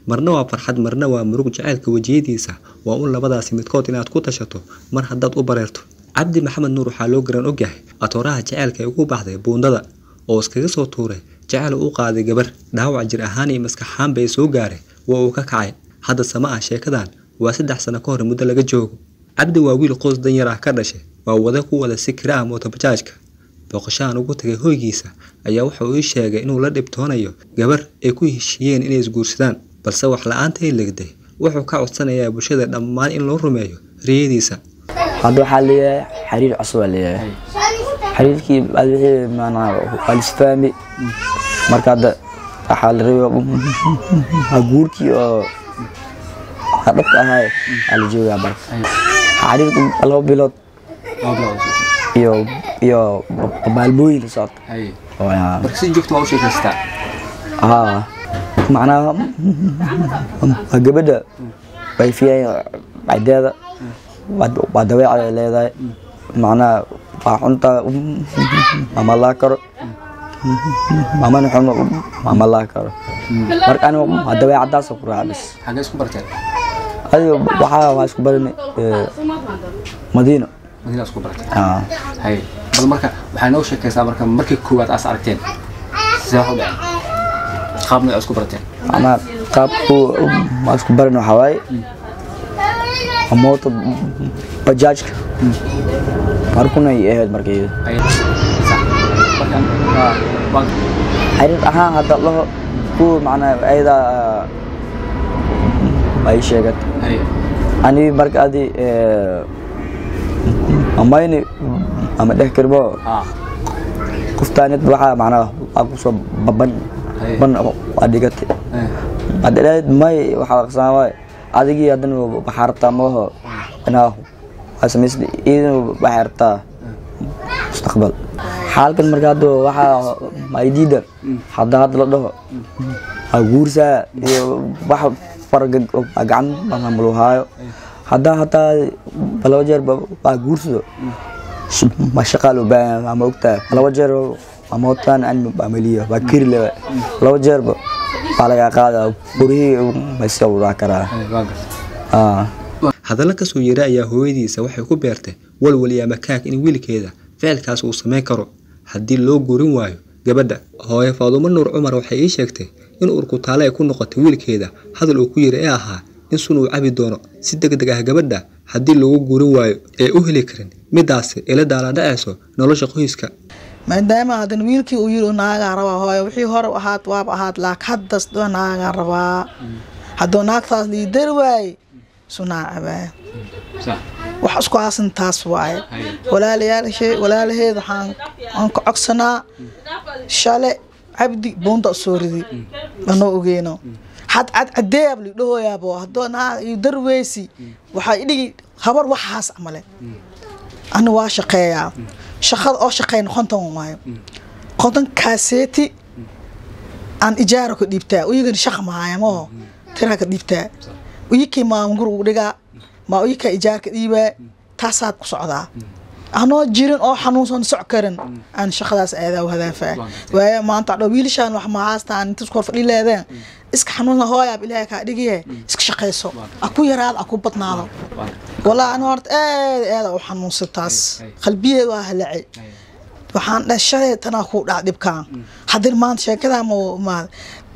marna waa farxad marna waa murug jacaylka wajiyadiisa waa un labadaasi midkood inaad ku tashato mar haddaad u bareerto cabdi maxamed nuur waxaa loo garan ogyahay atooraha jacaylka ay ugu baxday buundada oo iskaga soo tuuray jacayl uu qaaday gabar dhaawac jir ahaan iyo maskax ahaanba ay soo gaaray waa uu ka kacay hadda sama ah sheekadan waa 3 sano ka hor muddo laga joogo cabdi waa wiil qoys danyar ah ka dhashay waa wada ku wada si kiraa mooto bajaajka booqashaan ugu tagay hoygiisa ayaa waxa uu sheegay inuu la dhibtoonayo gabar ay ku heshiiyeen inay isguursadaan balse wax la'aanta ay legday wuxuu ka codsanayaa bulshada dhammaan in loo rumeeyo riyadiisa hadda waxa leeyahay xiriir cusub leeyahay xiriirkii wixii maana walisfaami marka hadda waxa la rabaa guurkii oo hadda ahay ala jooga bar xiriirku loo bilood iyo maalmooyin soo marka si joogto waa u sheekaystaa macnaha gabadha way fiican ciidada waa dabeecad leedahay macnaha waa cunta mama la karo mama nuxum mama la karo marka anu dabeecadaas ku raacbis xagee isku barteen ayo waxa isku baranay Madiina isku barteen hay bal marka waxa noo sheekaysaa markii koowaad aas aragteen sidoo u dhacay qaabna isku barteen ana qaabku isku baran waxa waay moto bajaajka markuna ay markay xiriir ahaan hadda loo ku macnaa ayda ay sheegad ani markaadi amayni ama dhexkarbo qoftaanid waxa macnaa aku soo baban adigatay adalayd may waxa qasaawa adigi hadan baxarta mooho ana asmisdi inuu baxarta mustaqbal xaalkan markaado waxa maydida hadda la dhaho aguursa iyo wax farga gacan maamul haayo hadda laba jeer aguurso ma shaqaalo baa ama ogta laba jeer ama tan aan amaliyo bakir laba jeer laga qaada burihi ma soo raakara hadalka ka soo yeeray ayaa hooyadiisa waxay ku beertay walwaliya makaak in wiilkeeda ficilkaas uu sameyn karo haddii loo guurin waayo gabadha hooyo Faadumo Nuur Cumar waxay ii sheegtay in urku taale ay ku noqotay wiilkeeda hadal uu ku yiri ee ahaa in sunu cabi doono si degdeg ah gabadha haddii loo guurin waayo ee u heli karin midaas ila daala dhacayso nolosha qoyska maadaama hadan wiilkii uu yiri naaga rabaa hooyo wixii hore ahaad laakiin haddas naaga rabaa haddoo naagtaas liidar waay sunaa abaa wax isku aasan taas waay walaalaheed waxaan ka cogsanaa shale cabdi buunda soo ridi anoo ogeeno had cadeeb li dhahoyaabo haddoo naag iyo darweysi waxa idhigi habar waxaas amale ana waa shaqeeyaa shaqada oo shaqeyn qonton waayo qonton kaaseeti aan ijaaro ka dhibtaa uyigan shaq maayamo tira ka dhibtaa uyikii maamul ugu dhiga ma uyika ijaarka dhiibaa taasaad ku socdaa anoo jirin oo xanuunsan soc karin aan shaqadaas aadaa hadafaa waaya maanta wiilashan wax ma haastaan inta isku fadhi leedeen iska xanuunna hooyaab ilaahay ka dhigay iska shaqeyso aku yaraad aku badnaado wala aan horta aad u xanuunsataas qalbiyeed waa halacay waxaan dhashay tana ku dhacdibkaan hadir maanta sheekada ma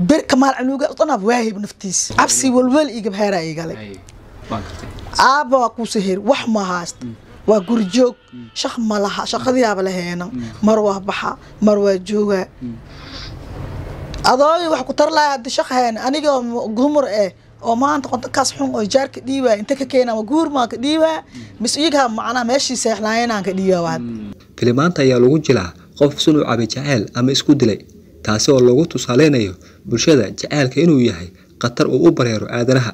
bir kamaal anuga tanab waahib naftiis absi walwal iga bheera igalay aaba ku sihir wax ma haast waa gurjoog shaq malaha shaqadii aaba laheena mar waa baxa mar waa jooga adoo wax ku tar lahayd shaqayn aniga gumur oo maanta qodkaas xun oo jaarka dhiiba inta ka keenay guur ma ka dhiiba mis iyaga macna meeshii seexlaayeen ka dhiibaad kalimaanta ayaa lagu jilaa qof sunu cabi jacayl ama isku dilay taasi oo lagu tusaaleynayo bulshada jacaylka inuu yahay qatar uu u bareero aadanaha